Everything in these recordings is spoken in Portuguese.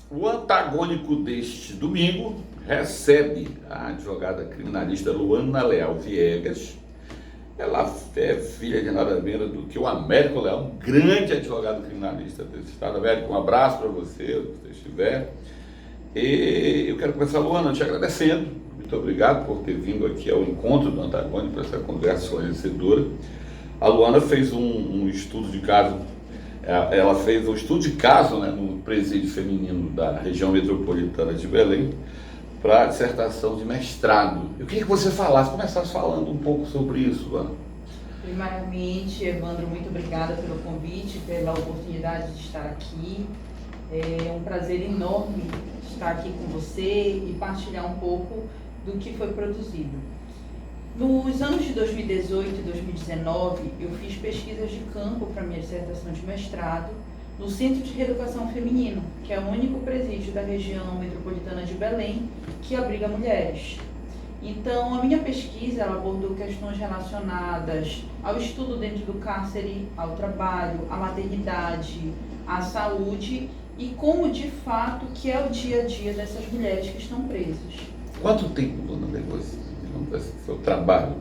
O antagônico deste domingo recebe a advogada criminalista Luana Leal Viegas. Ela é filha de nada menos do que o Américo Leal, um grande advogado criminalista desse estado. Américo, um abraço para você, onde você estiver. E eu quero começar, Luana, te agradecendo. Muito obrigado por ter vindo aqui ao encontro do antagônico para essa conversa esclarecedora. A Luana fez um estudo de caso. Ela fez um estudo de caso, né, no presídio feminino da região metropolitana de Belém para a dissertação de mestrado. Eu queria que você começasse falando um pouco sobre isso, Luana. Primeiramente, Evandro, muito obrigada pelo convite, pela oportunidade de estar aqui. É um prazer enorme estar aqui com você e partilhar um pouco do que foi produzido. Nos anos de 2018 e 2019, eu fiz pesquisas de campo para minha dissertação de mestrado no Centro de Reeducação Feminino, que é o único presídio da região metropolitana de Belém que abriga mulheres. Então, a minha pesquisa ela abordou questões relacionadas ao estudo dentro do cárcere, ao trabalho, à maternidade, à saúde e como, de fato, que é o dia a dia dessas mulheres que estão presas. Quanto tempo, Luana, depois do seu trabalho?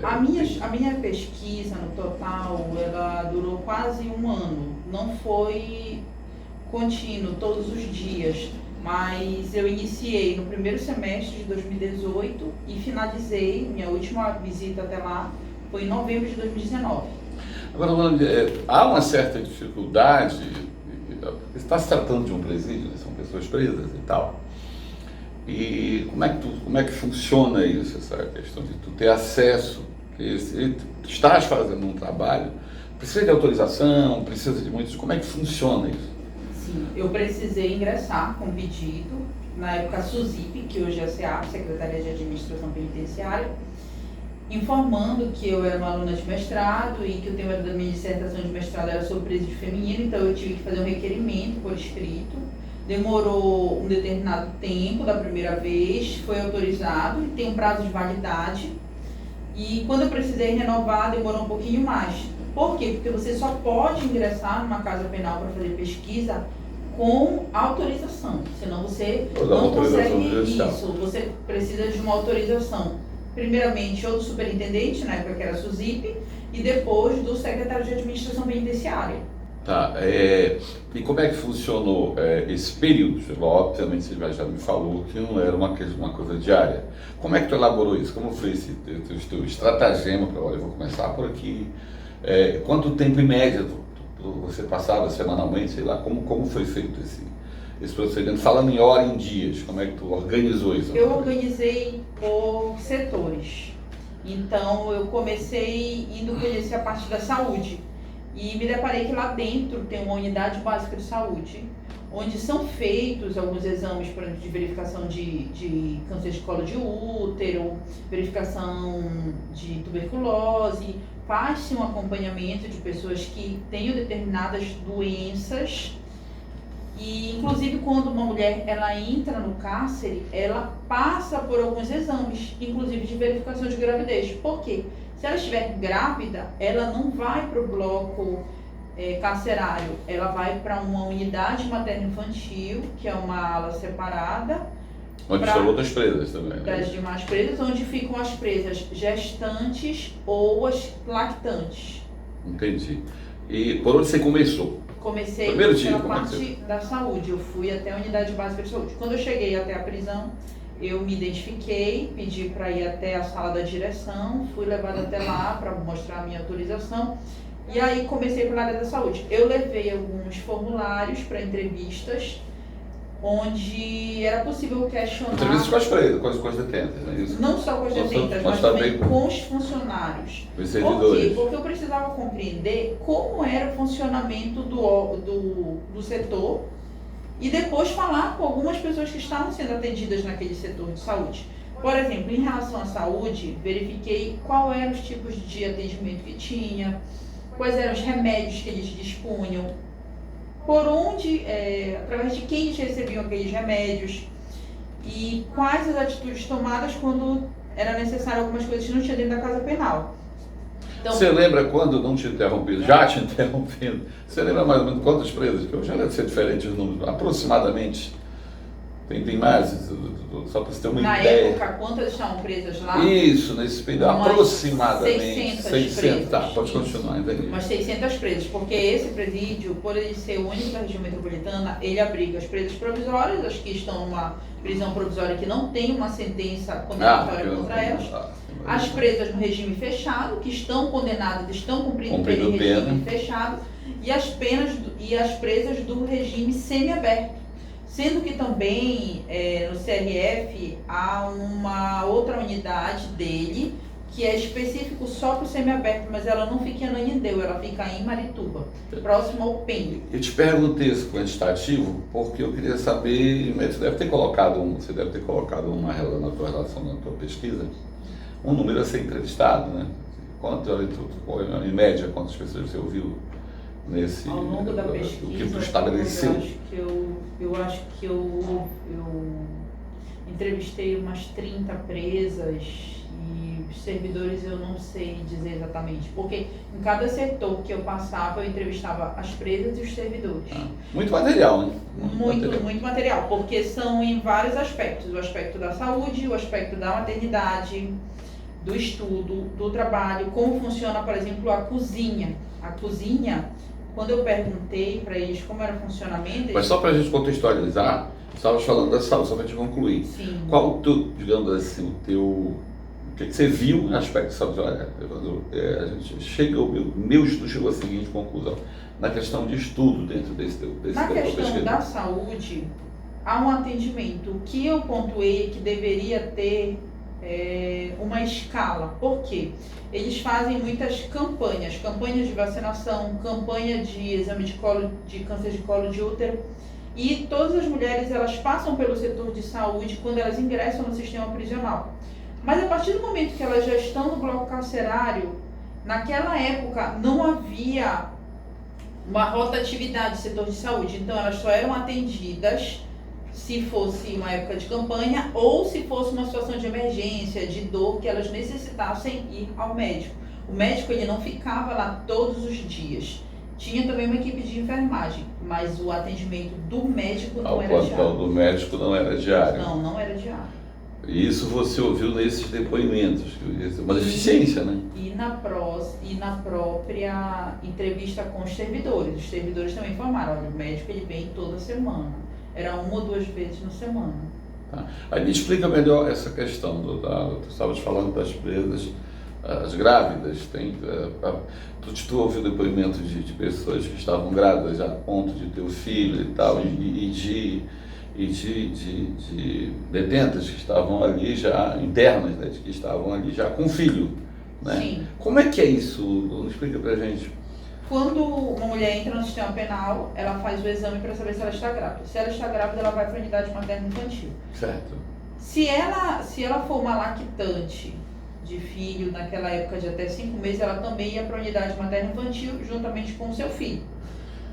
A minha pesquisa, no total, ela durou quase um ano. Não foi contínuo, todos os dias, mas eu iniciei no primeiro semestre de 2018 e finalizei, minha última visita até lá foi em novembro de 2019. Agora, Luana, há uma certa dificuldade, está se tratando de um presídio, né? São pessoas presas e tal. E como é que funciona isso, essa questão de tu ter acesso, tu estás fazendo um trabalho, precisa de autorização, precisa de muitos, como é que funciona isso? Sim, eu precisei ingressar com pedido, na época SUSIP, que hoje é a SEAP, Secretaria de Administração Penitenciária, informando que eu era uma aluna de mestrado e que o tema da minha dissertação de mestrado era sobre presídio feminino, então eu tive que fazer um requerimento por escrito. Demorou um determinado tempo da primeira vez, foi autorizado e tem um prazo de validade. E quando eu precisei renovar, demorou um pouquinho mais. Por quê? Porque você só pode ingressar numa casa penal para fazer pesquisa com autorização. Senão você não consegue isso. Você precisa de uma autorização, primeiramente, ou do superintendente, na época que era SUSIP, e depois do secretário de Administração Penitenciária. Tá, e como é que funcionou esse período? Obviamente você já me falou que não era uma coisa diária. Como é que tu elaborou isso? Como foi esse teu estratagema para, olha, eu vou começar por aqui? Quanto tempo em média você passava semanalmente, sei lá, como foi feito esse procedimento? Falando em hora, em dias, como é que tu organizou isso? Eu organizei por setores. Então eu comecei indo conhecer a parte da saúde. E me deparei que lá dentro tem uma unidade básica de saúde, onde são feitos alguns exames, por exemplo, de verificação de câncer de colo de útero, verificação de tuberculose, faz-se um acompanhamento de pessoas que tenham determinadas doenças. E, inclusive, quando uma mulher ela entra no cárcere, ela passa por alguns exames, inclusive de verificação de gravidez. Por quê? Se ela estiver grávida, ela não vai para o bloco carcerário, ela vai para uma unidade materno-infantil, que é uma ala separada. Onde estão outras presas também, né? Das demais presas, onde ficam as presas gestantes ou as lactantes. Entendi. E por onde você começou? Comecei pela parte da saúde, eu fui até a unidade básica de saúde. Quando eu cheguei até a prisão, eu me identifiquei, pedi para ir até a sala da direção, fui levada até lá para mostrar a minha autorização e aí comecei pela área da saúde. Eu levei alguns formulários para entrevistas, onde era possível questionar... Entrevistas com as presas, com as detentas, não é isso? Não só com as detentas, mas também com os funcionários. Os servidores. Por quê? Porque eu precisava compreender como era o funcionamento do setor e depois falar com algumas pessoas que estavam sendo atendidas naquele setor de saúde. Por exemplo, em relação à saúde, verifiquei qual eram os tipos de atendimento que tinha, quais eram os remédios que eles dispunham, por onde, através de quem eles recebiam aqueles remédios e quais as atitudes tomadas quando era necessário algumas coisas que não tinha dentro da casa penal. Então, Você lembra quando, não te interrompendo, já te interrompendo, você lembra mais ou menos quantas presas? Porque já deve ser diferente os números, aproximadamente. Tem mais, só para você ter uma na ideia. época, quantas estavam presas lá? Isso, nesse período, Umas aproximadamente 600 presas. Tá, pode Isso. continuar, entendi. Umas 600 presas, porque esse presídio, por ele ser o único da região metropolitana, ele abriga as presas provisórias, as que estão numa prisão provisória que não tem uma sentença condenatória contra elas, as presas no regime fechado, que estão condenadas, estão cumprindo pena em regime fechado, e as presas do regime semiaberto. Sendo que também no CRF há uma outra unidade dele que é específico só para o semiaberto, mas ela não fica em Ananindeua, ela fica em Marituba, próximo ao PEN. Eu te perguntei esse quantitativo porque eu queria saber, você deve ter colocado na tua relação, na tua pesquisa, um número a ser entrevistado, né? Em média, quantas pessoas você ouviu nesse... Ao longo da pesquisa, o que tu estabeleceu? Eu acho que eu entrevistei umas 30 presas e servidores eu não sei dizer exatamente, porque em cada setor que eu passava eu entrevistava as presas e os servidores. Muito material, né? Muito material, porque são em vários aspectos, o aspecto da saúde, o aspecto da maternidade, do estudo, do trabalho, como funciona, por exemplo, a cozinha. A cozinha, quando eu perguntei para eles como era o funcionamento... Mas só para a gente contextualizar, você estava falando da saúde, só para a gente concluir. Sim. Qual o teu, digamos assim, o que você viu no aspecto de saúde? Olha, a gente chega, o meu estudo chegou à seguinte conclusão, na questão de estudo dentro desse Na questão da saúde, há um atendimento. O que eu pontuei que deveria ter uma escala. Por quê? Eles fazem muitas campanhas de vacinação, campanha de exame de câncer de colo de útero, e todas as mulheres elas passam pelo setor de saúde quando elas ingressam no sistema prisional. Mas a partir do momento que elas já estão no bloco carcerário, naquela época não havia uma rotatividade do setor de saúde, então elas só eram atendidas se fosse uma época de campanha ou se fosse uma situação de emergência, de dor, que elas necessitassem ir ao médico. O médico ele não ficava lá todos os dias. Tinha também uma equipe de enfermagem, mas o atendimento do médico não era diário. O plantão do médico não era diário. Não era diário. Isso você ouviu nesses depoimentos, uma deficiência, né? E na própria entrevista com os servidores também informaram, olha, o médico ele vem toda semana. Era 1 ou 2 vezes na semana. Tá. Aí me explica melhor essa questão, tu estavas falando das presas, as grávidas, tu ouviu depoimento de pessoas que estavam grávidas já a ponto de ter o filho e tal, e de detentas que estavam ali já, internas, né, que estavam ali já com filho, né? Sim. Como é que é isso? Explica pra gente. Quando uma mulher entra no sistema penal, ela faz o exame para saber se ela está grávida. Se ela está grávida, ela vai para a unidade materno-infantil. Certo. Se ela for uma lactante de filho naquela época de até 5 meses, ela também ia para a unidade materno-infantil juntamente com o seu filho.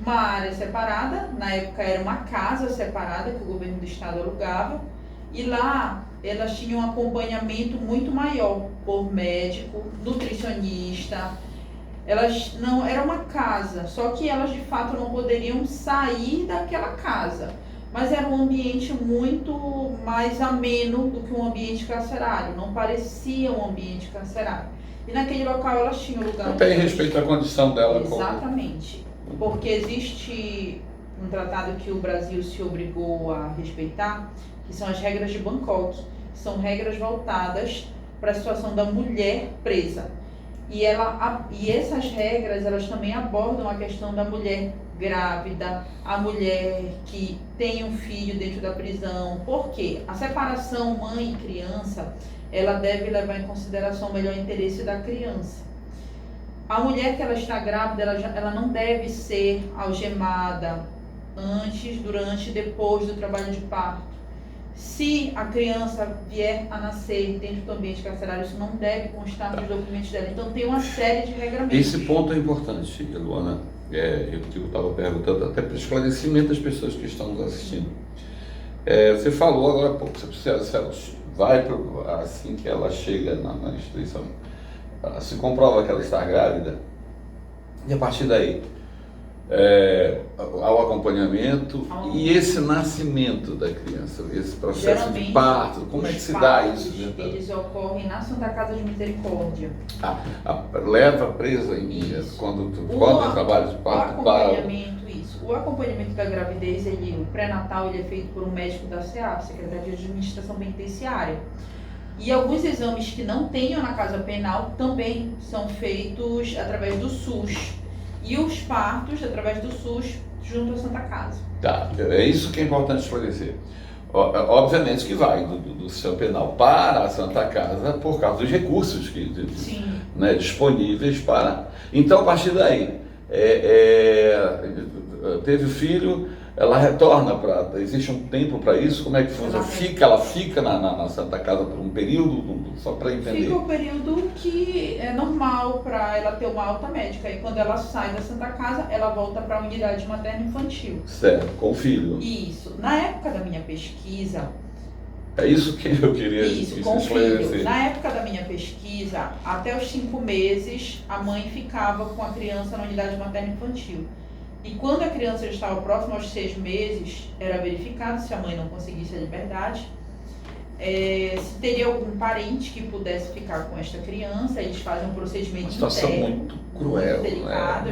Uma área separada, na época era uma casa separada que o governo do estado alugava, e lá elas tinham um acompanhamento muito maior por médico, nutricionista. Elas não era uma casa, só que elas de fato não poderiam sair daquela casa, mas era um ambiente muito mais ameno do que um ambiente carcerário, não parecia um ambiente carcerário. E naquele local elas tinham lugar. Até em respeito à condição dela. Exatamente, porque existe um tratado que o Brasil se obrigou a respeitar, que são as regras de Bangkok, são regras voltadas para a situação da mulher presa. E essas regras, elas também abordam a questão da mulher grávida, a mulher que tem um filho dentro da prisão. Por quê? A separação mãe e criança, ela deve levar em consideração o melhor interesse da criança. A mulher que ela está grávida, ela não deve ser algemada antes, durante e depois do trabalho de parto. Se a criança vier a nascer dentro do ambiente carcerário, isso não deve constar nos documentos dela. Então tem uma série de regramentos. Esse ponto é importante, Luana. Eu estava perguntando até para esclarecimento das pessoas que estão nos assistindo. Você falou agora há pouco, se ela vai assim que ela chega na instituição, se comprova que ela está grávida, e a partir daí, ao acompanhamento e esse nascimento da criança, esse processo de parto, como é que se dá isso? Eles ocorrem na Santa Casa de Misericórdia. Leva presa quando o trabalho de parto para... O acompanhamento da gravidez, o pré-natal, ele é feito por um médico da SEAP, Secretaria de Administração Penitenciária. E alguns exames que não tenham na casa penal também são feitos através do SUS. E os partos, através do SUS, junto à Santa Casa. Tá, é isso que é importante esclarecer. Obviamente que vai do sistema penal para a Santa Casa por causa dos recursos disponíveis para... Então, a partir daí, teve o filho, ela retorna para... Existe um tempo para isso? Como é que funciona? Ela fica na Santa Casa por um período, só para entender? Fica o período que é normal para ela ter uma alta médica. E quando ela sai da Santa Casa, ela volta para a unidade materno-infantil. Certo, com o filho. Isso. Na época da minha pesquisa... É isso que eu queria esclarecer. Na época da minha pesquisa, até os 5 meses, a mãe ficava com a criança na unidade materno-infantil. E quando a criança já estava próxima aos 6 meses, era verificado, se a mãe não conseguisse a liberdade, se teria algum parente que pudesse ficar com esta criança. Eles fazem um procedimento interno. Uma situação muito cruel, muito delicada,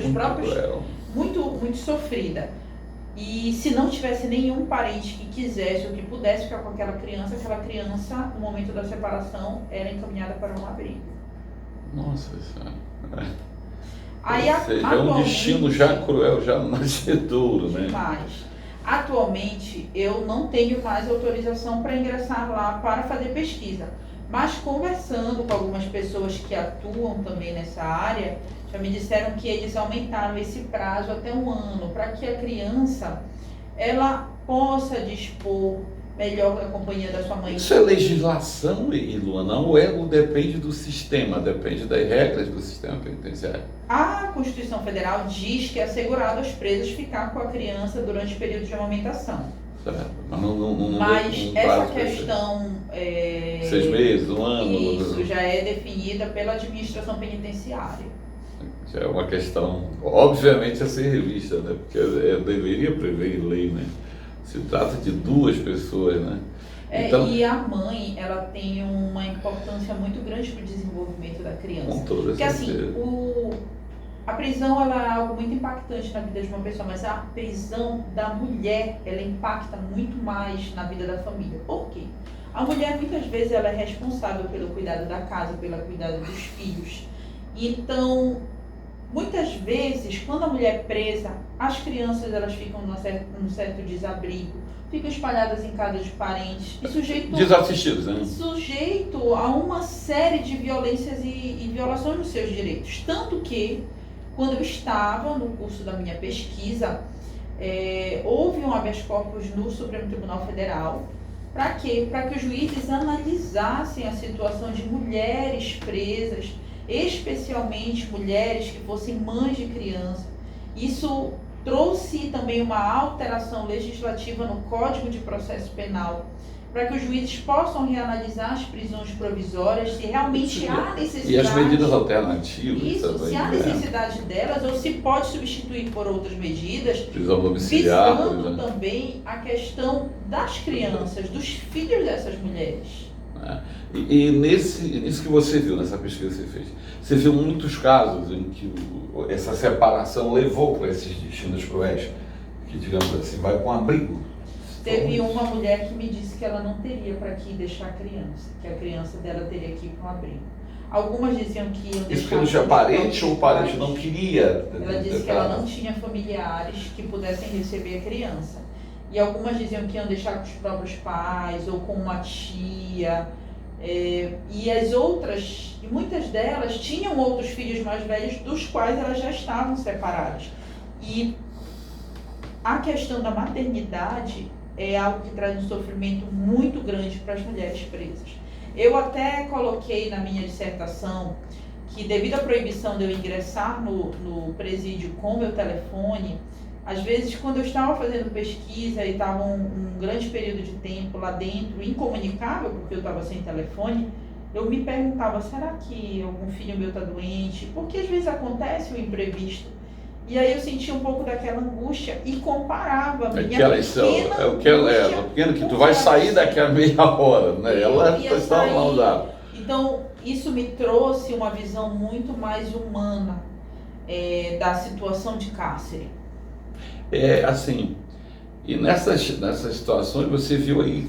muito sofrida. E se não tivesse nenhum parente que quisesse ou que pudesse ficar com aquela criança, no momento da separação, era encaminhada para um abrigo. Nossa Senhora. Aí, é um destino já cruel, já nascedouro, né? Demais. Atualmente, eu não tenho mais autorização para ingressar lá para fazer pesquisa. Mas conversando com algumas pessoas que atuam também nessa área, já me disseram que eles aumentaram esse prazo até 1 ano, para que a criança ela possa dispor melhor da companhia da sua mãe. Isso é legislação, Luana, ou depende do sistema, depende das regras do sistema penitenciário? A Constituição Federal diz que é assegurado aos presos ficar com a criança durante o período de amamentação. Certo. Mas essa questão... 6 meses, 1 ano... Isso já é definida pela administração penitenciária. Já é uma questão, obviamente, a ser revista, né? Porque deveria prever em lei, né? Se trata de 2 pessoas, né? Então, e a mãe, ela tem uma importância muito grande para o desenvolvimento da criança. Com toda Porque certeza. A prisão, ela é algo muito impactante na vida de uma pessoa, mas a prisão da mulher, ela impacta muito mais na vida da família. Por quê? A mulher, muitas vezes, ela é responsável pelo cuidado da casa, pelo cuidado dos filhos. Então, muitas vezes, quando a mulher é presa, as crianças elas ficam num certo desabrigo, ficam espalhadas em casa de parentes e desassistidos, né? Sujeito a uma série de violências e violações dos seus direitos. Tanto que, quando eu estava no curso da minha pesquisa, houve um habeas corpus no Supremo Tribunal Federal. Para quê? Para que os juízes analisassem a situação de mulheres presas, especialmente mulheres que fossem mães de criança. Isso trouxe também uma alteração legislativa no Código de Processo Penal, para que os juízes possam reanalisar as prisões provisórias, se realmente há necessidade... E as medidas alternativas isso, também. Se há necessidade delas, ou se pode substituir por outras medidas, prisão domiciliar, visando também a questão das crianças, dos filhos dessas mulheres. E nisso que você viu, nessa pesquisa que você fez, você viu muitos casos em que essa separação levou para esses destinos cruéis, que, digamos assim, vai com abrigo. Teve uma mulher que me disse que ela não teria para aqui deixar a criança, que a criança dela teria que ir para um abrigo. Algumas diziam que iam deixar... Isso porque não tinha parente ou o parente não queria? Ela disse que ela não tinha familiares que pudessem receber a criança. E algumas diziam que iam deixar com os próprios pais ou com uma tia. E as outras, e muitas delas, tinham outros filhos mais velhos dos quais elas já estavam separadas. E a questão da maternidade é algo que traz um sofrimento muito grande para as mulheres presas. Eu até coloquei na minha dissertação que, devido à proibição de eu ingressar no presídio com meu telefone, às vezes, quando eu estava fazendo pesquisa e estava um grande período de tempo lá dentro, incomunicável, porque eu estava sem telefone, eu me perguntava, será que algum filho meu está doente? Porque às vezes acontece o imprevisto. E aí eu sentia um pouco daquela angústia e comparava a minha pequena o que ela é, pequeno que tu vai sair daqui a meia hora, né? Ela está mal dada. Então, isso me trouxe uma visão muito mais humana da situação de cárcere. Assim, e nessas situações você viu aí,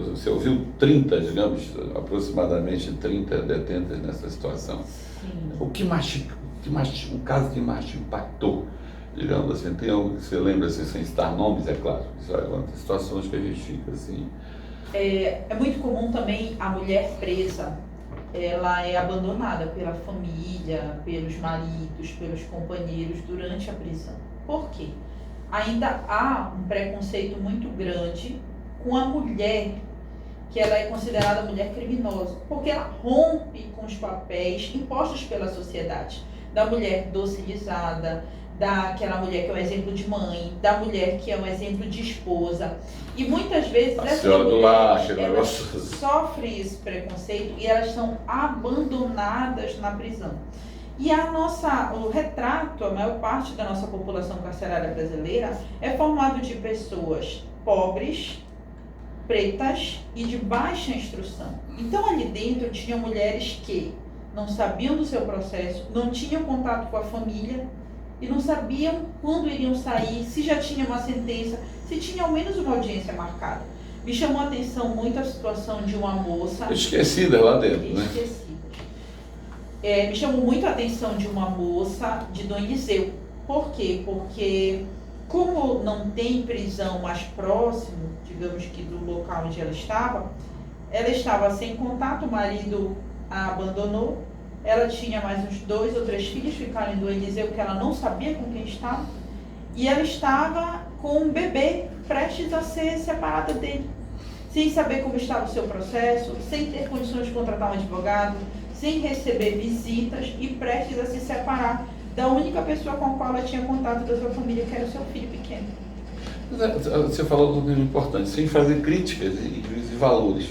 você ouviu 30, digamos, aproximadamente 30 detentas nessa situação. Sim. Um caso que mais te impactou, digamos assim, tem algo que você lembra assim, sem citar nomes, é claro, são situações que a gente fica assim. É muito comum também a mulher presa, ela é abandonada pela família, pelos maridos, pelos companheiros durante a prisão. Por quê? Ainda há um preconceito muito grande com a mulher, que ela é considerada mulher criminosa, porque ela rompe com os papéis impostos pela sociedade, da mulher docilizada, daquela mulher que é um exemplo de mãe, da mulher que é um exemplo de esposa. E muitas vezes essas mulheres, elas sofrem esse preconceito e elas são abandonadas na prisão. E o retrato, a maior parte da nossa população carcerária brasileira é formado de pessoas pobres, pretas e de baixa instrução. Então ali dentro tinham mulheres que não sabiam do seu processo, não tinham contato com a família e não sabiam quando iriam sair, se já tinha uma sentença, se tinha ao menos uma audiência marcada. Me chamou a atenção muito a situação de uma moça... Esquecida lá dentro, né? Me chamou muito a atenção de uma moça de Dom Eliseu. Por quê? Porque como não tem prisão mais próximo, digamos que do local onde ela estava sem contato, o marido a abandonou, ela tinha mais uns 2 ou 3 filhos, ficaram em Dom Eliseu, que ela não sabia com quem estava, e ela estava com um bebê prestes a ser separada dele, sem saber como estava o seu processo, sem ter condições de contratar um advogado, sem receber visitas e prestes a se separar da única pessoa com a qual ela tinha contato da sua família, que era o seu filho pequeno. Você falou de um tema importante, sem fazer críticas e juízos de valores.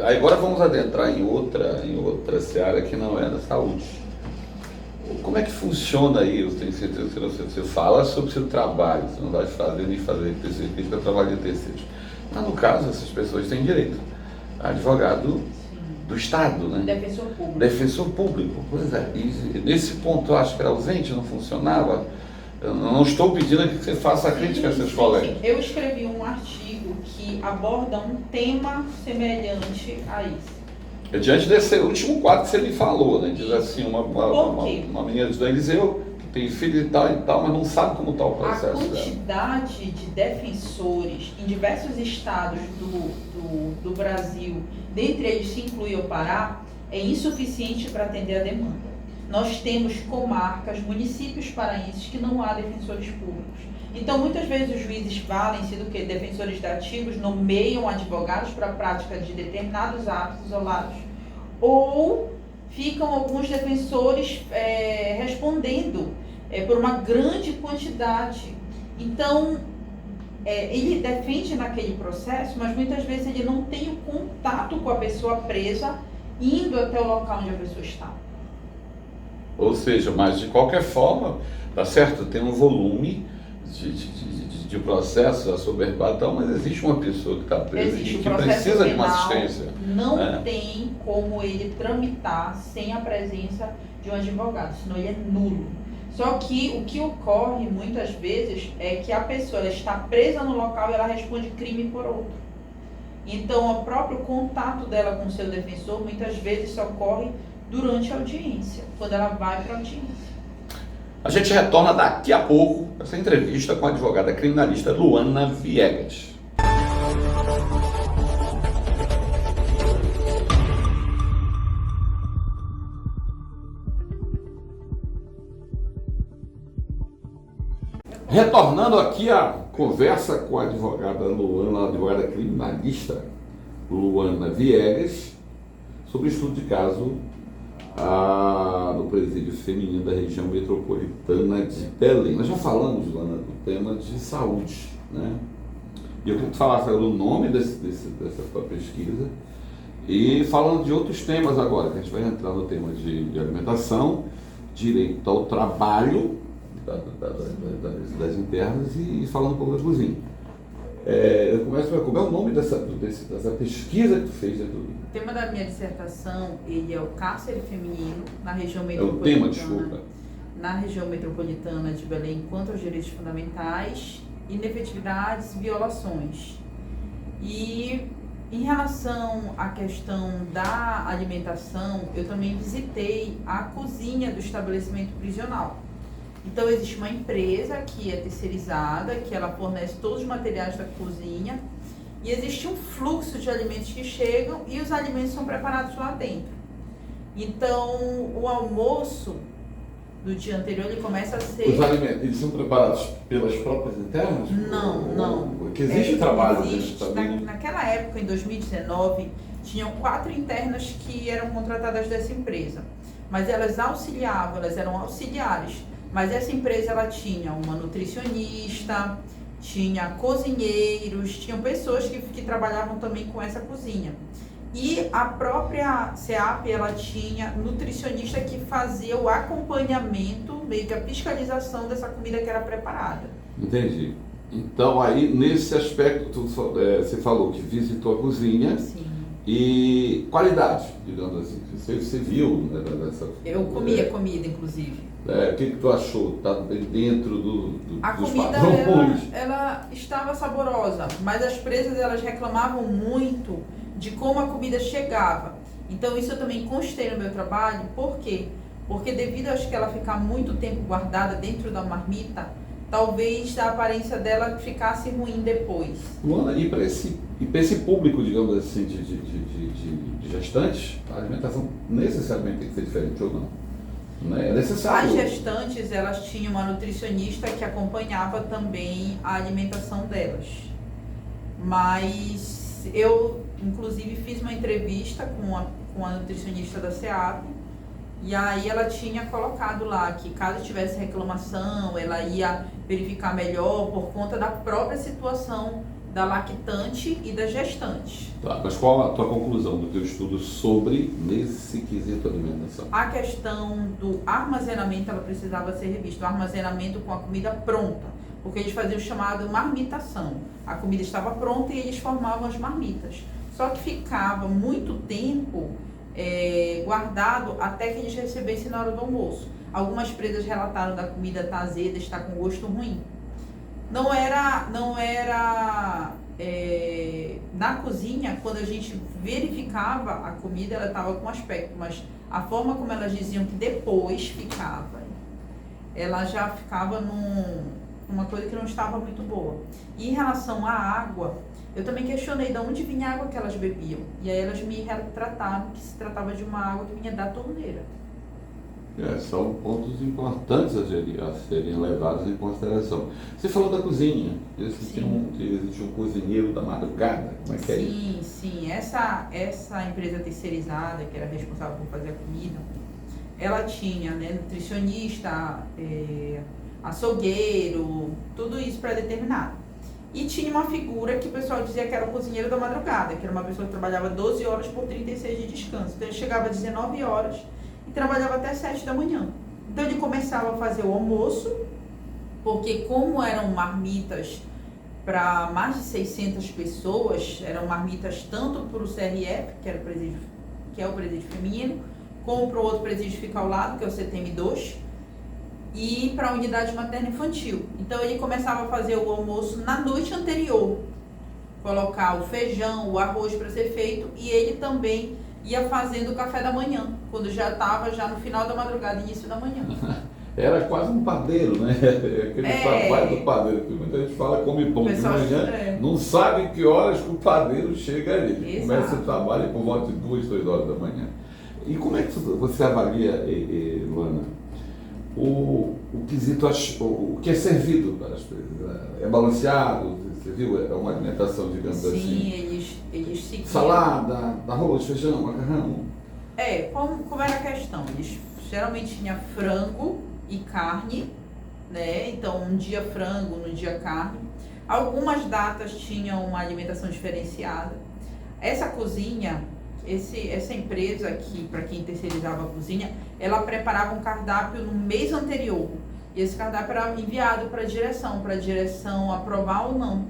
Agora vamos adentrar em outra seara que não é da saúde. Como é que funciona aí? Eu tenho certeza que você fala sobre o seu trabalho, você não vai nem fazer crítica ao trabalho de terceiros. Mas no caso, essas pessoas têm direito a advogado do Estado, né? Defensor público. Defensor público, pois é. E nesse ponto eu acho que era ausente, não funcionava. Eu não estou pedindo que você faça a crítica a seus colegas. Sim. Eu escrevi um artigo que aborda um tema semelhante a isso. Diante desse último quadro que você me falou, né? Diz assim, uma menina de Dom Eliseu que tem filho e tal, mas não sabe como está o processo. A quantidade de defensores em diversos estados do Brasil, dentre eles se inclui o Pará, é insuficiente para atender a demanda. Nós temos comarcas, municípios paraenses que não há defensores públicos. Então, muitas vezes os juízes valem-se do que defensores dativos nomeiam advogados para a prática de determinados atos isolados. Ou ficam alguns defensores respondendo por uma grande quantidade. Então, ele defende naquele processo, mas muitas vezes ele não tem o contato com a pessoa presa, indo até o local onde a pessoa está. Ou seja, mas de qualquer forma, tá certo, tem um volume de processo assoberbado, tal, mas existe uma pessoa que está presa e que precisa de uma assistência. Não tem como ele tramitar sem a presença de um advogado, senão ele é nulo. Só que o que ocorre muitas vezes é que a pessoa ela está presa no local e ela responde crime por outro. Então, o próprio contato dela com o seu defensor muitas vezes só ocorre durante a audiência, quando ela vai para a audiência. A gente retorna daqui a pouco essa entrevista com a advogada criminalista Luana Viegas. Retornando aqui a conversa com a advogada Luana, a advogada criminalista Luana Viegas, sobre o estudo de caso no presídio feminino da região metropolitana de Belém. Nós já falamos, Luana, do tema de saúde, né? E eu queria que tu falasse o nome dessa tua pesquisa E falando de outros temas agora, que a gente vai entrar no tema de alimentação, direito ao trabalho das internas e falando um pouco da cozinha. Eu começo como é o nome dessa pesquisa que tu fez dentro do... O tema da minha dissertação, ele é o cárcere feminino na região É o metropolitana. tema, desculpa. Na região metropolitana de Belém, quanto aos direitos fundamentais, inefetividades, violações. E em relação à questão da alimentação, eu também visitei a cozinha do estabelecimento prisional. Então existe uma empresa que é terceirizada, que ela fornece todos os materiais da cozinha, e existe um fluxo de alimentos que chegam e os alimentos são preparados lá dentro. Então o almoço do dia anterior ele começa a ser... Os alimentos, eles são preparados pelas próprias internas? Não. Porque existe trabalho existe, também. naquela época, em 2019, tinham 4 internas que eram contratadas dessa empresa. Mas elas auxiliavam, elas eram auxiliares. Mas essa empresa, ela tinha uma nutricionista, tinha cozinheiros, tinham pessoas que trabalhavam também com essa cozinha. E a própria SEAP, ela tinha nutricionista que fazia o acompanhamento, meio que a fiscalização dessa comida que era preparada. Entendi. Então aí, nesse aspecto, você falou que visitou a cozinha. Sim. E qualidade, digamos assim. Você viu, né, dessa... Eu comia comida, inclusive. O que tu achou? Tá dentro A dos comida, padrões? ela estava saborosa, mas as presas, elas reclamavam muito de como a comida chegava. Então isso eu também constei no meu trabalho. Por quê? Porque devido a ela ficar muito tempo guardada dentro da marmita, talvez a aparência dela ficasse ruim depois. Luana, e para esse público, digamos assim, de gestantes, a alimentação necessariamente tem que ser diferente ou não? É necessário. As gestantes, elas tinham uma nutricionista que acompanhava também a alimentação delas. Mas eu, inclusive, fiz uma entrevista com a nutricionista da SEAP, e aí ela tinha colocado lá que caso tivesse reclamação, ela ia verificar melhor por conta da própria situação da lactante e da gestante. Tá, mas qual a tua conclusão do teu estudo sobre nesse quesito alimentação? A questão do armazenamento, ela precisava ser revista. O armazenamento com a comida pronta, porque eles faziam o chamado marmitação. A comida estava pronta e eles formavam as marmitas. Só que ficava muito tempo guardado até que eles recebessem na hora do almoço. Algumas presas relataram da comida estar azeda, estar com gosto ruim. Não era na cozinha, quando a gente verificava a comida, ela estava com aspecto, mas a forma como elas diziam que depois ficava, ela já ficava numa coisa que não estava muito boa. E em relação à água, eu também questionei de onde vinha a água que elas bebiam. E aí elas me retrataram que se tratava de uma água que vinha da torneira. São pontos importantes a serem levados em consideração. Você falou da cozinha, existe um cozinheiro da madrugada, como é que é isso? Sim. Essa empresa terceirizada, que era responsável por fazer a comida, ela tinha, né, nutricionista, açougueiro, tudo isso pré-determinado. E tinha uma figura que o pessoal dizia que era o cozinheiro da madrugada, que era uma pessoa que trabalhava 12 horas por 36 de descanso. Então ele chegava às 19 horas e trabalhava até 7 da manhã. Então ele começava a fazer o almoço, porque como eram marmitas para mais de 600 pessoas, eram marmitas tanto para o CRF, que é o presídio feminino, como para o outro presídio que fica ao lado, que é o CTM2, e para a unidade materna infantil. Então ele começava a fazer o almoço na noite anterior, colocar o feijão, o arroz para ser feito, e ele também ia fazendo o café da manhã, quando já estava no final da madrugada, início da manhã. Era quase um padeiro, né? Aquele trabalho do padeiro, que muita gente fala come pão de manhã, não sabe que horas que o padeiro chega ali. Ele começa o trabalho por volta de 2, 3 horas da manhã. E como é que você avalia, Luana, o quesito, o que é servido para as pessoas? É balanceado? Você viu? É uma alimentação, digamos assim. Sim, eles seguiam. Salada, arroz, feijão, macarrão. Como era a questão? Eles geralmente tinham frango e carne, né? Então um dia frango, no dia carne. Algumas datas tinham uma alimentação diferenciada. Essa cozinha, Essa empresa aqui, para quem terceirizava a cozinha, ela preparava um cardápio no mês anterior. E esse cardápio era enviado para a direção aprovar ou não.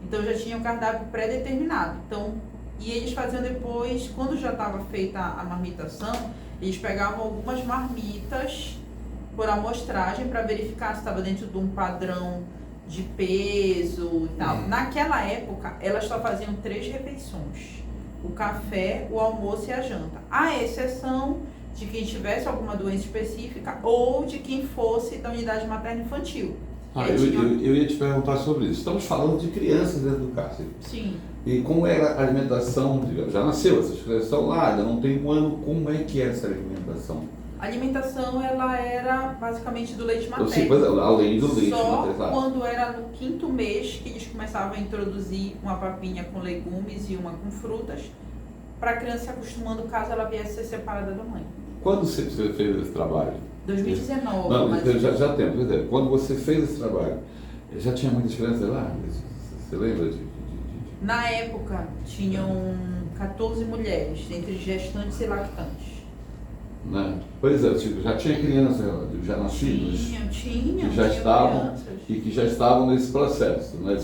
Então já tinha um cardápio pré-determinado. Então, e eles faziam depois, quando já estava feita a marmitação, eles pegavam algumas marmitas por amostragem para verificar se estava dentro de um padrão de peso e tal. Naquela época, elas só faziam 3 refeições: o café, o almoço e a janta. À exceção de quem tivesse alguma doença específica ou de quem fosse da unidade materno-infantil. Eu ia te perguntar sobre isso. Estamos falando de crianças dentro do cárcere. Sim. E como era a alimentação? Já nasceu, essas crianças estão lá, ainda não tem um ano. Como é que era essa alimentação? A alimentação, ela era basicamente do leite materno. Sim, além do leite Só materno. quando era no 5º mês que eles começavam a introduzir uma papinha com legumes e uma com frutas, para a criança se acostumando caso ela viesse ser separada da mãe. Quando você fez esse trabalho? 2019. Não, mas... já tem. Quando você fez esse trabalho, já tinha muitas crianças lá? Você lembra de... Na época, tinham 14 mulheres, entre gestantes e lactantes. Né? Pois é, já tinha crianças já nascidas? Tinha, que já estavam crianças. E que já estavam nesse processo, né?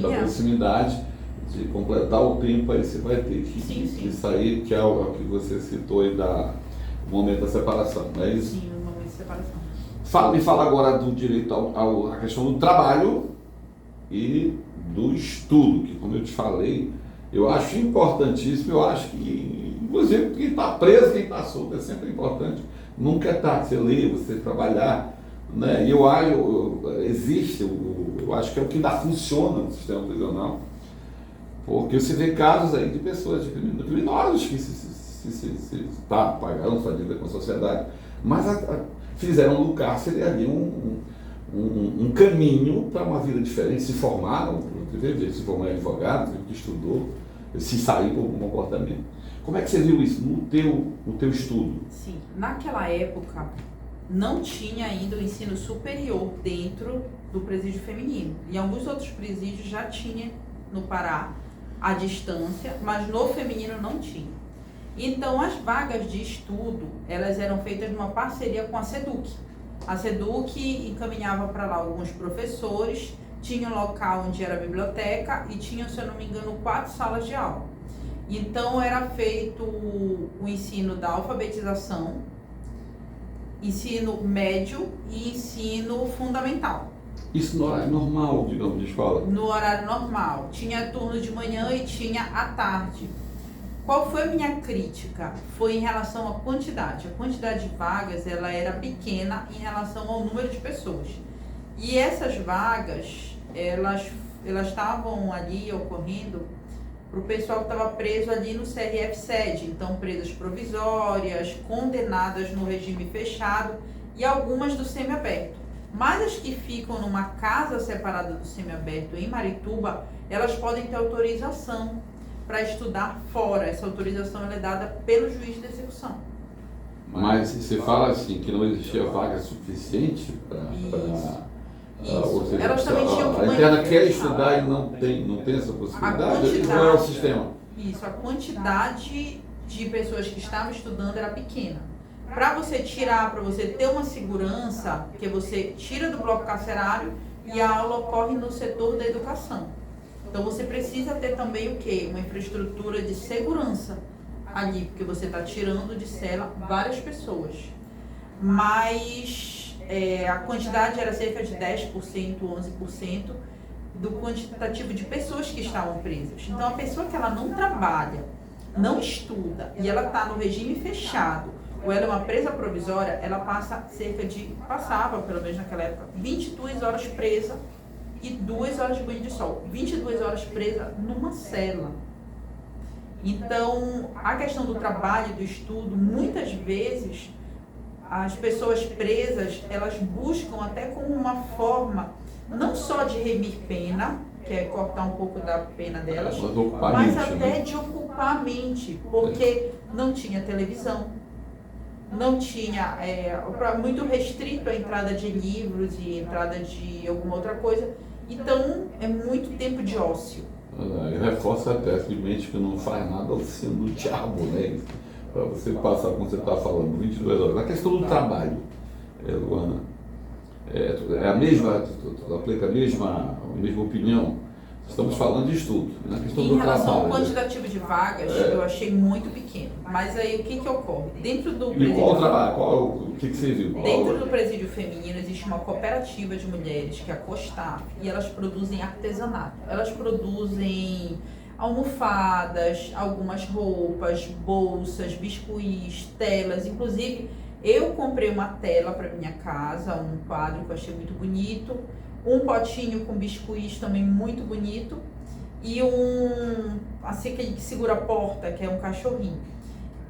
Da proximidade, de completar o tempo, aí você vai ter que sair, que é o que você citou aí do momento da separação, não é isso? Sim, o momento de separação. Me fala agora do direito à questão do trabalho e do estudo, que como eu te falei, eu acho importantíssimo, eu acho que, inclusive, quem está preso, quem está solto, é sempre importante, nunca é tarde, você ler, você trabalhar, né? E eu acho que é o que ainda funciona no sistema prisional, porque você vê casos aí de pessoas, de criminosos que se pagaram sua dívida com a sociedade, mas fizeram do cárcere ali um caminho para uma vida diferente, se formaram, se formou em advogado, que estudou, se saiu por algum comportamento. Como é que você viu isso no teu estudo? Sim, naquela época não tinha ainda o ensino superior dentro do presídio feminino. Em alguns outros presídios já tinha no Pará à distância, mas no feminino não tinha. Então as vagas de estudo, elas eram feitas numa parceria com a SEDUC. A SEDUC encaminhava para lá alguns professores, tinha um local onde era a biblioteca e tinha, se eu não me engano, 4 salas de aula. Então era feito o ensino da alfabetização, ensino médio e ensino fundamental. Isso no horário normal, digamos, de escola? No horário normal. Tinha turno de manhã e tinha à tarde. Qual foi a minha crítica? Foi em relação à quantidade. A quantidade de vagas, ela era pequena em relação ao número de pessoas. E essas vagas, elas estavam ali ocorrendo para o pessoal que estava preso ali no CRF-SED. Então, presas provisórias, condenadas no regime fechado e algumas do semiaberto. Mas as que ficam numa casa separada do semiaberto em Marituba, elas podem ter autorização para estudar fora. Essa autorização ela é dada pelo juiz de execução. Mas você fala assim, que não existia vaga suficiente para... Ou seja, elas também tinham a interna quer estudar e não tem essa possibilidade? Qual é o sistema? Isso, a quantidade de pessoas que estavam estudando era pequena. Para você tirar, para você ter uma segurança, que você tira do bloco carcerário e a aula ocorre no setor da educação. Então você precisa ter também o quê? Uma infraestrutura de segurança ali, porque você está tirando de cela várias pessoas. Mas a quantidade era cerca de 10%, 11% do quantitativo de pessoas que estavam presas. Então a pessoa que ela não trabalha, não estuda e ela está no regime fechado, ou ela é uma presa provisória, ela passava, pelo menos naquela época, 22 horas presa e 2 horas de banho de sol. 22 horas presa numa cela. Então, a questão do trabalho e do estudo, muitas vezes, as pessoas presas, elas buscam até como uma forma, não só de remir pena, que é cortar um pouco da pena delas, mas até de ocupar a mente, porque não tinha televisão, não tinha, muito restrito a entrada de livros e entrada de alguma outra coisa, então é muito tempo de ócio. Eu reforço até que médico não faz nada oficina do diabo, né? Para você passar, como você está falando, 22 horas. Na questão do trabalho, Luana, é a mesma, tu aplica a mesma opinião? Estamos falando de estudo. Na questão Em do relação trabalho, ao quantitativo de vagas, eu achei muito pequeno. Mas aí o que ocorre? Dentro do presídio, qual o trabalho? O que você viu? dentro do presídio feminino existe uma cooperativa de mulheres, que é a COSTAF, e elas produzem artesanato. Elas produzem almofadas, algumas roupas, bolsas, biscuits, telas. Inclusive, eu comprei uma tela para minha casa, um quadro que eu achei muito bonito, um potinho com biscuits também muito bonito, e assim, aquele que segura a porta, que é um cachorrinho.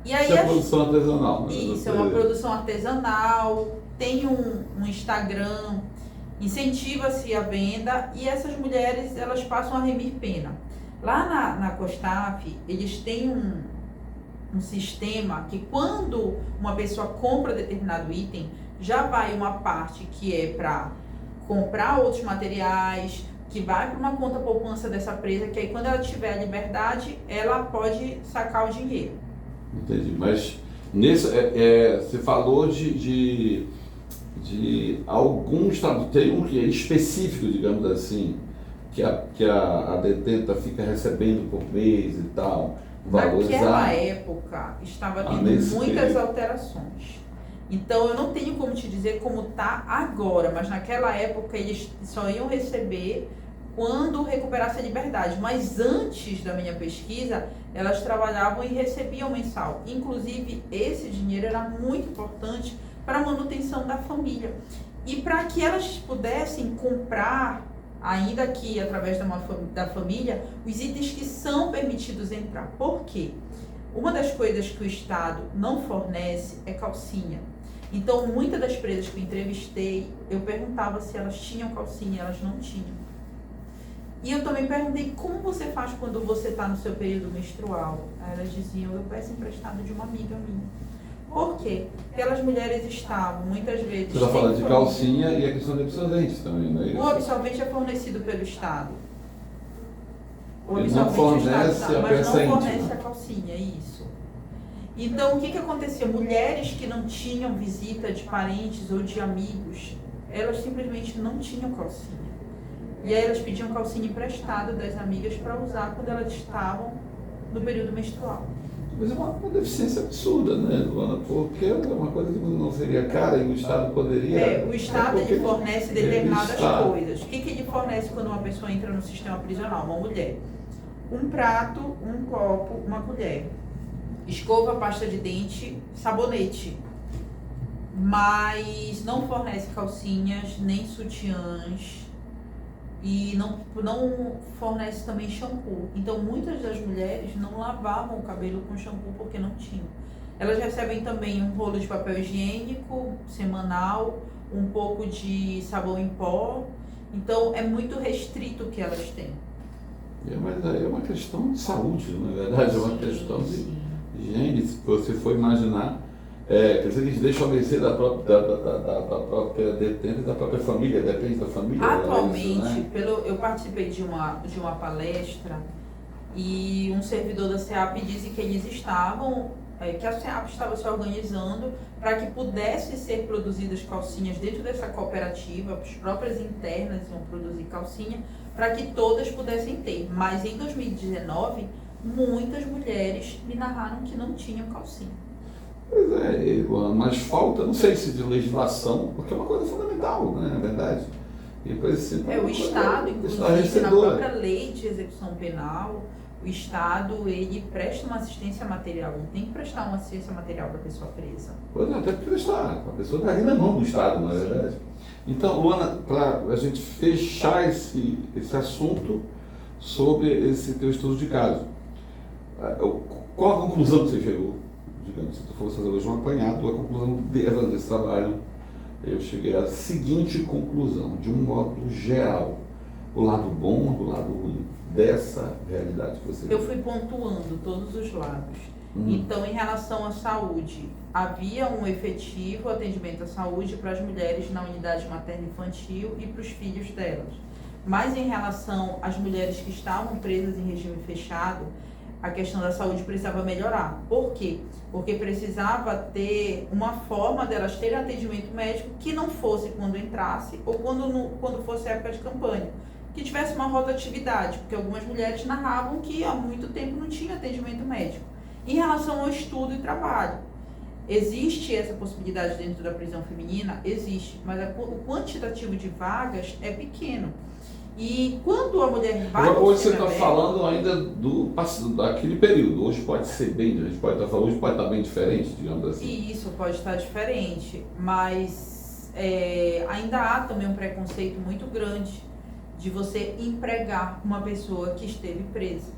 E aí, isso é produção artesanal, né? Isso, é uma produção artesanal, tem um Instagram, incentiva-se a venda, e essas mulheres, elas passam a remir pena. Lá na COSTAF, eles têm um sistema que quando uma pessoa compra determinado item, já vai uma parte que é para comprar outros materiais, que vai para uma conta poupança dessa presa, que aí quando ela tiver a liberdade, ela pode sacar o dinheiro. Entendi, mas você falou de algum estado, tem um que é específico, digamos assim, que a detenta fica recebendo por mês e tal, Naquela época, estava tendo muitas alterações. Então, eu não tenho como te dizer como está agora, mas naquela época eles só iam receber quando recuperasse a liberdade. Mas antes da minha pesquisa, elas trabalhavam e recebiam mensal. Inclusive, esse dinheiro era muito importante para a manutenção da família. E para que elas pudessem comprar, ainda que através da família, os itens que são permitidos entrar. Por quê? Uma das coisas que o Estado não fornece é calcinha. Então, muitas das presas que eu entrevistei, eu perguntava se elas tinham calcinha, elas não tinham. E eu também perguntei como você faz quando você está no seu período menstrual. Aí elas diziam, eu peço emprestado de uma amiga minha. Por quê? Porque aquelas mulheres estavam, muitas vezes... Você está falando de calcinha e a questão de absorvente também, não é isso? O absorvente é fornecido pelo Estado. Ele não fornece a peça íntima. Mas não fornece a calcinha, isso. Então, o que acontecia? Mulheres que não tinham visita de parentes ou de amigos, elas simplesmente não tinham calcinha. E aí elas pediam calcinha emprestada das amigas para usar quando elas estavam no período menstrual. Mas é uma deficiência absurda, né, Luana? Porque é uma coisa que não seria cara e o Estado poderia... O Estado ele fornece determinadas coisas. O que ele fornece quando uma pessoa entra no sistema prisional? Uma mulher. Um prato, um copo, uma colher. Escova, pasta de dente, sabonete. Mas não fornece calcinhas, nem sutiãs. E não fornece também shampoo. Então, muitas das mulheres não lavavam o cabelo com shampoo porque não tinham. Elas recebem também um rolo de papel higiênico semanal, um pouco de sabão em pó. Então, é muito restrito o que elas têm. Mas aí é uma questão de saúde, na verdade, é uma questão de higiene. Se você for imaginar, quer dizer, eles deixam a mercê da própria detenta e da própria família, depende da família. Atualmente, isso, né? eu participei de uma palestra e um servidor da SEAP disse que eles estavam, que a SEAP estava se organizando para que pudesse ser produzidas calcinhas dentro dessa cooperativa, as próprias internas iam produzir calcinha, para que todas pudessem ter. Mas em 2019, muitas mulheres me narraram que não tinham calcinha. Pois é, mas falta, não sei se de legislação, porque é uma coisa fundamental, né, na verdade. E depois, o Estado, inclusive, na própria lei de execução penal, o Estado, ele presta uma assistência material, ele tem que prestar uma assistência material para a pessoa presa. Pois é, até porque a pessoa está ali na mão do Estado, na verdade. Então, Luana, para a gente fechar esse assunto sobre esse teu estudo de caso, qual a conclusão que você chegou? Digamos, se tu fosse fazer hoje um apanhado, a conclusão desse trabalho, eu cheguei à seguinte conclusão, de um modo geral, o lado bom, do lado ruim, dessa realidade que você Eu fui pontuando todos os lados. Então, em relação à saúde, havia um efetivo atendimento à saúde para as mulheres na unidade materno-infantil e para os filhos delas. mas em relação às mulheres que estavam presas em regime fechado, a questão da saúde precisava melhorar. Por quê? Porque precisava ter uma forma delas terem atendimento médico que não fosse quando entrasse ou quando fosse época de campanha, que tivesse uma rotatividade, porque algumas mulheres narravam que há muito tempo não tinha atendimento médico. Em relação ao estudo e trabalho, existe essa possibilidade dentro da prisão feminina? Existe, mas o quantitativo de vagas é pequeno. E quando a mulher vai... Hoje você está falando ainda daquele período. Hoje pode ser bem, a gente pode estar falando, hoje pode estar bem diferente, digamos assim. E isso pode estar diferente, mas ainda há também um preconceito muito grande de você empregar uma pessoa que esteve presa.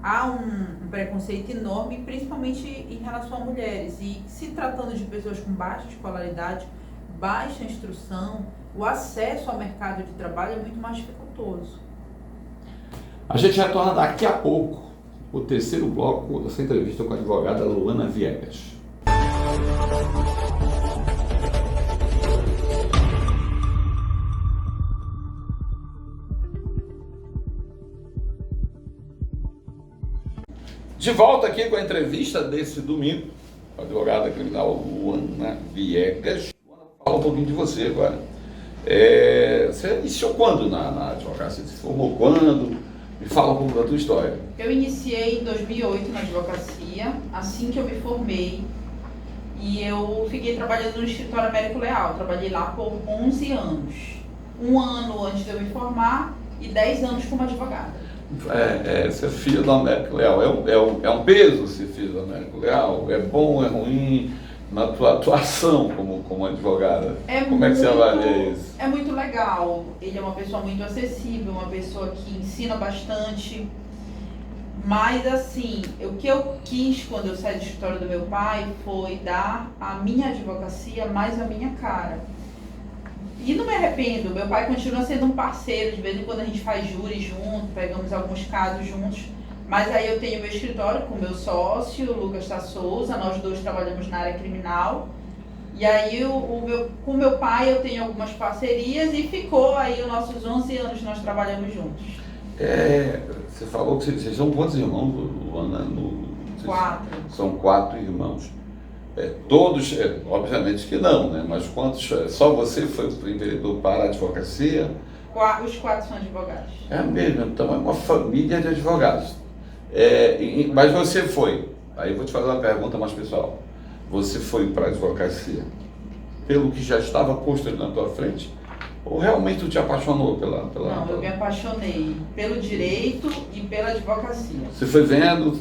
Há um preconceito enorme, principalmente em relação a mulheres. E se tratando de pessoas com baixa escolaridade, baixa instrução, o acesso ao mercado de trabalho é muito mais dificultoso. A gente retorna daqui a pouco o terceiro bloco dessa entrevista com a advogada Luana Viegas. De volta aqui com a entrevista desse domingo, a advogada criminal Luana Viegas. Fala um pouquinho de você agora. Você iniciou quando na advocacia? Você se formou quando? Me fala um pouco da tua história. Eu iniciei em 2008 na advocacia, assim que eu me formei, e eu fiquei trabalhando no escritório Américo Leal. Trabalhei lá por 11 anos. 1 ano antes de eu me formar e 10 anos como advogada. Ser filho do Américo Leal é um peso ser filho do Américo Leal? É bom, é ruim? Na tua atuação como advogada, como é que você avalia isso? É muito legal. Ele é uma pessoa muito acessível, uma pessoa que ensina bastante. Mas assim, o que eu quis quando eu saí do escritório do meu pai foi dar a minha advocacia mais a minha cara. E não me arrependo, meu pai continua sendo um parceiro, de vez em quando a gente faz júri junto, pegamos alguns casos juntos. Mas aí eu tenho meu escritório com meu sócio, Lucas Souza, nós dois trabalhamos na área criminal. E aí com meu pai eu tenho algumas parcerias e ficou aí os nossos 11 anos nós trabalhamos juntos. Você falou que vocês são quantos irmãos, Luana? 4. São 4 irmãos. Todos, obviamente que não, né? Mas quantos? Só você foi enveredou para a advocacia? Os 4 são advogados. É mesmo, então é uma família de advogados. Mas você foi, aí eu vou te fazer uma pergunta mais pessoal. Você foi para a advocacia pelo que já estava posto ali na tua frente? Ou realmente tu te apaixonou pela... Não, eu me apaixonei pelo direito e pela advocacia. Você foi vendo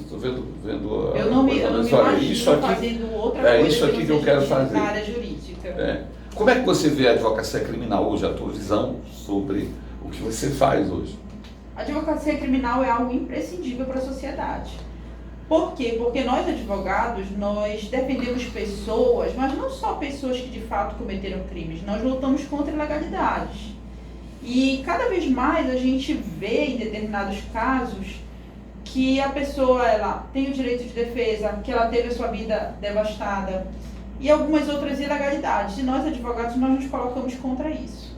eu não me imagino isso aqui, fazendo outra coisa. É isso aqui que eu quero fazer. Na área jurídica. Como é que você vê a advocacia criminal hoje, a tua visão sobre o que você faz hoje? A advocacia criminal é algo imprescindível para a sociedade. Por quê? Porque nós advogados, nós defendemos pessoas, mas não só pessoas que de fato cometeram crimes, nós lutamos contra ilegalidades. E cada vez mais a gente vê em determinados casos que a pessoa ela tem o direito de defesa, que ela teve a sua vida devastada e algumas outras ilegalidades. E nós advogados, nós nos colocamos contra isso.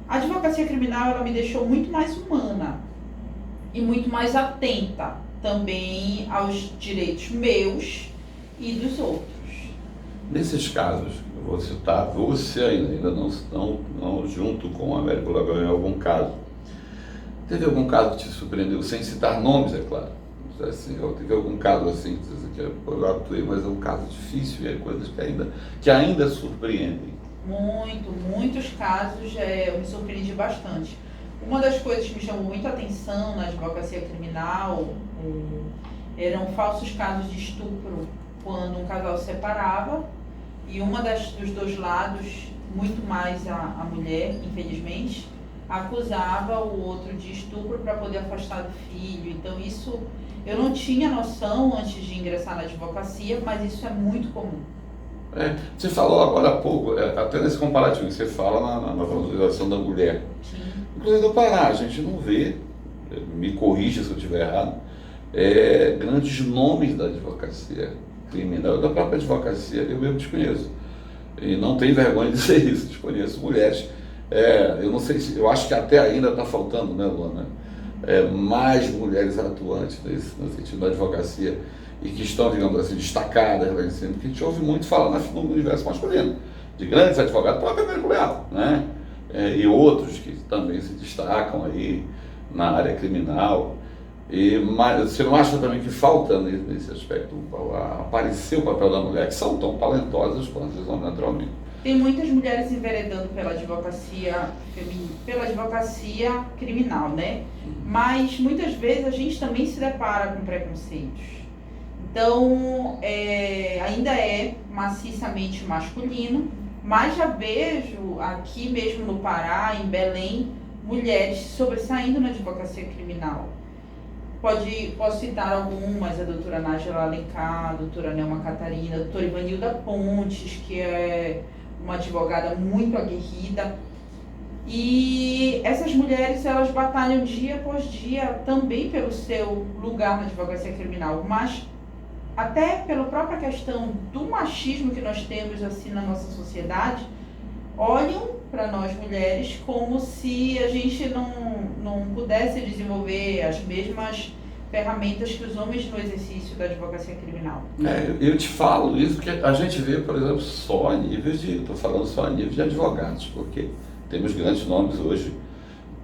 A advocacia criminal ela me deixou muito mais humana e muito mais atenta também aos direitos meus e dos outros. Nesses casos, eu vou citar, você ainda não estão junto com o Américo Leal em algum caso. Teve algum caso que te surpreendeu, sem citar nomes, é claro? Assim, teve algum caso assim, que eu atuei, mas é um caso difícil e é coisas que ainda surpreendem. Muitos casos eu me surpreendi bastante. Uma das coisas que me chamou muito a atenção na advocacia criminal eram falsos casos de estupro, quando um casal se separava e dos dois lados, muito mais a mulher, infelizmente, acusava o outro de estupro para poder afastar do filho. Então isso eu não tinha noção antes de ingressar na advocacia, mas isso é muito comum. Você falou agora há pouco, até nesse comparativo que você fala na valorização da mulher. Sim. Inclusive no Pará, a gente não vê, me corrija se eu estiver errado, grandes nomes da advocacia criminal, da própria advocacia, eu mesmo desconheço. E não tenho vergonha de dizer isso, desconheço mulheres Eu não sei se, eu acho que até ainda está faltando, né, Luana? Mais mulheres atuantes no sentido da advocacia e que estão, digamos assim, destacadas lá em cima, porque a gente ouve muito falar no universo masculino, de grandes advogados, o próprio Américo Leal, né? E outros que também se destacam aí na área criminal. Mas você não acha também que falta nesse aspecto aparecer o papel da mulher, que são tão talentosas quanto os homens naturalmente? Tem muitas mulheres enveredando pela advocacia criminal, né? Mas muitas vezes a gente também se depara com preconceitos. Então, ainda é maciçamente masculino, mas já vejo aqui mesmo no Pará, em Belém, mulheres sobressaindo na advocacia criminal. Posso citar algumas, a doutora Nájila Alencar, a doutora Nelma Catarina, a doutora Ivanilda Pontes, que é uma advogada muito aguerrida. E essas mulheres, elas batalham dia após dia também pelo seu lugar na advocacia criminal, mas até pela própria questão do machismo que nós temos assim na nossa sociedade, olham para nós mulheres como se a gente não pudesse desenvolver as mesmas ferramentas que os homens no exercício da advocacia criminal. Eu te falo isso que a gente vê, por exemplo, só a nível de advogados, porque temos grandes nomes hoje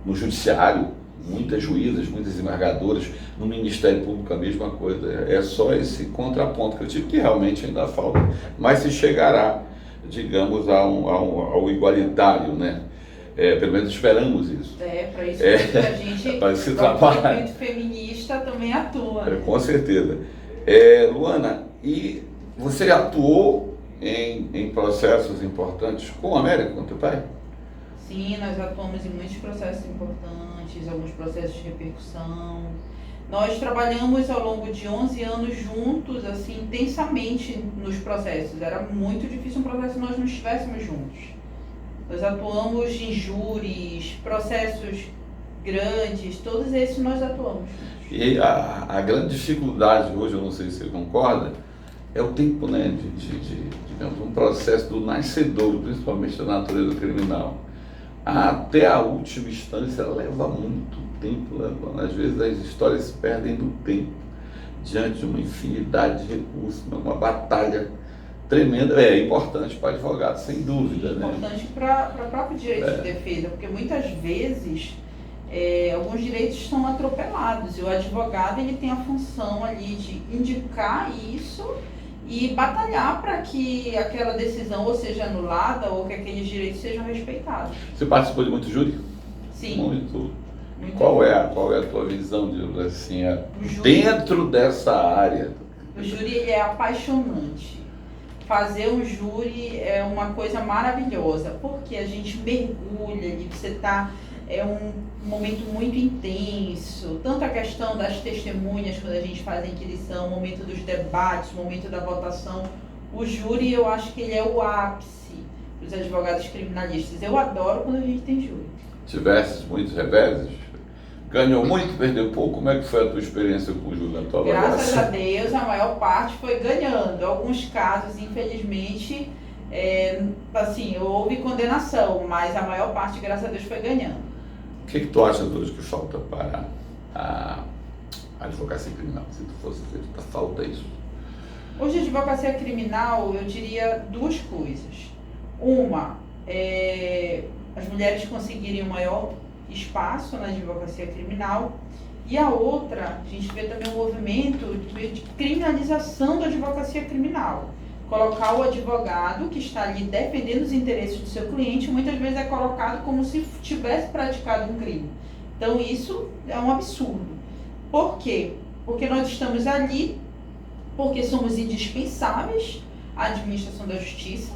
no judiciário, muitas juízas, muitas desembargadoras, no Ministério Público a mesma coisa. É só esse contraponto que eu tive, que realmente ainda falta, mas se chegará, digamos, ao igualitário, né? Pelo menos esperamos isso. Para isso que a gente, para esse o movimento feminista também atua. Né? Com certeza. Luana, e você atuou em processos importantes com o Américo, com teu pai? Sim, nós atuamos em muitos processos importantes, alguns processos de repercussão. Nós trabalhamos ao longo de 11 anos juntos, assim, intensamente nos processos. Era muito difícil um processo que nós não estivéssemos juntos. Nós atuamos em júris, processos grandes, todos esses nós atuamos. E a grande dificuldade hoje, eu não sei se você concorda, é o tempo, né, digamos, um processo do nascedouro, principalmente da natureza criminal. Até a última instância leva muito tempo, né? Às vezes as histórias se perdem no tempo, diante de uma infinidade de recursos, uma batalha tremenda. É importante para advogado, sem dúvida. Sim, importante para o próprio direito de defesa, porque muitas vezes alguns direitos são atropelados e o advogado ele tem a função ali de indicar isso e batalhar para que aquela decisão ou seja anulada ou que aqueles direitos sejam respeitados. Você participou de muito júri? Sim. Muito. Qual é a tua visão, de, assim, dentro dessa área? O júri ele é apaixonante. Fazer um júri é uma coisa maravilhosa, porque a gente mergulha ali, você está... É um momento muito intenso, tanto a questão das testemunhas, quando a gente faz a inquisição, o momento dos debates, o momento da votação. O júri, eu acho que ele é o ápice dos advogados criminalistas. Eu adoro quando a gente tem júri. Tivesse muitos reveses? Ganhou muito, perdeu pouco? Como é que foi a tua experiência com o júri na tua Graças a Deus, a maior parte foi ganhando. Alguns casos, infelizmente, assim, houve condenação, mas a maior parte, graças a Deus, foi ganhando. O que tu achas hoje que falta para a advocacia criminal? Se tu fosse ver, falta isso. Hoje, a advocacia criminal, eu diria duas coisas. Uma, as mulheres conseguirem um maior espaço na advocacia criminal. E a outra, a gente vê também um movimento de criminalização da advocacia criminal. Colocar o advogado que está ali defendendo os interesses do seu cliente, muitas vezes é colocado como se tivesse praticado um crime. Então isso é um absurdo. Por quê? Porque nós estamos ali, porque somos indispensáveis à administração da justiça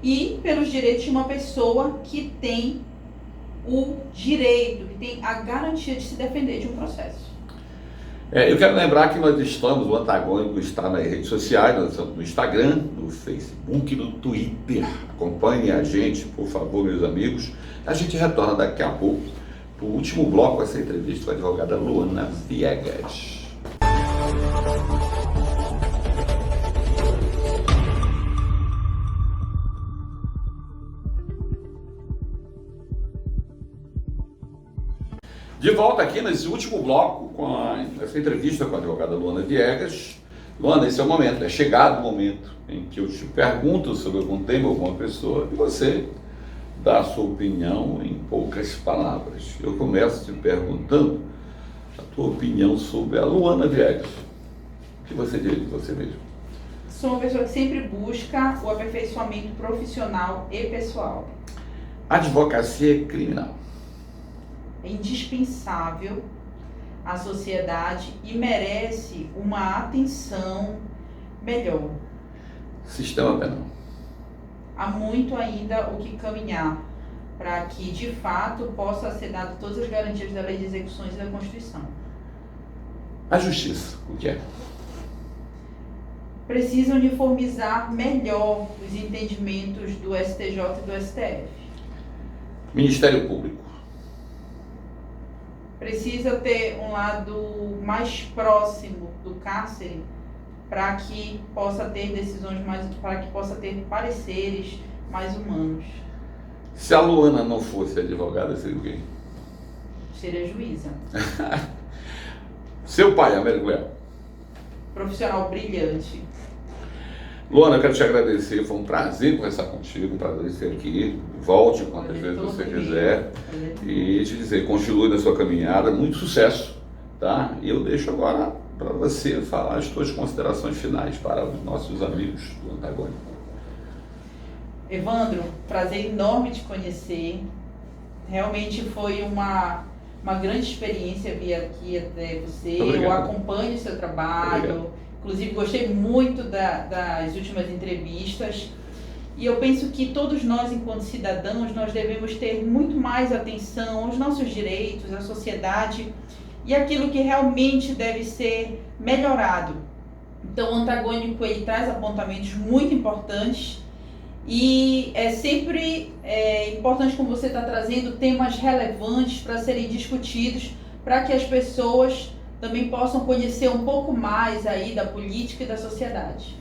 e pelos direitos de uma pessoa que tem o direito, que tem a garantia de se defender de um processo. Eu quero lembrar que nós estamos, o Antagônico está nas redes sociais, nós estamos no Instagram, no Facebook, no Twitter. Acompanhem a gente, por favor, meus amigos. A gente retorna daqui a pouco para o último bloco, essa entrevista com a advogada Luana Viegas. De volta aqui nesse último bloco com essa entrevista com a advogada Luana Viegas. Luana, esse é o momento, é chegado o momento em que eu te pergunto sobre algum tema, alguma pessoa, e você dá a sua opinião em poucas palavras. Eu começo te perguntando a tua opinião sobre a Luana Viegas. O que você diz de você mesmo? Sou uma pessoa que sempre busca o aperfeiçoamento profissional e pessoal. Advocacia criminal. É indispensável à sociedade e merece uma atenção melhor. Sistema penal. Há muito ainda o que caminhar para que, de fato, possa ser dado todas as garantias da Lei de Execuções e da Constituição. A justiça, o que é? Precisa uniformizar melhor os entendimentos do STJ e do STF. Ministério Público. Precisa ter um lado mais próximo do cárcere para que possa ter decisões mais, para que possa ter pareceres mais humanos. Se a Luana não fosse advogada, seria o quê? Seria juíza. Seu pai, Américo Leal. Profissional brilhante. Luana, eu quero te agradecer, foi um prazer conversar contigo, um prazer ter aqui. Volte quantas vezes você quiser. E te dizer, continue na sua caminhada, muito sucesso, tá? E eu deixo agora para você falar as suas considerações finais para os nossos amigos do Antagônico. Evandro, prazer enorme te conhecer. Realmente foi uma grande experiência vir aqui até você. Obrigado. Eu acompanho o seu trabalho. Obrigado. Inclusive, gostei muito das últimas entrevistas. E eu penso que todos nós, enquanto cidadãos, nós devemos ter muito mais atenção aos nossos direitos, à sociedade e aquilo que realmente deve ser melhorado. Então, o Antagônico, ele traz apontamentos muito importantes e é sempre importante, como você está trazendo, temas relevantes para serem discutidos, para que as pessoas também possam conhecer um pouco mais aí da política e da sociedade.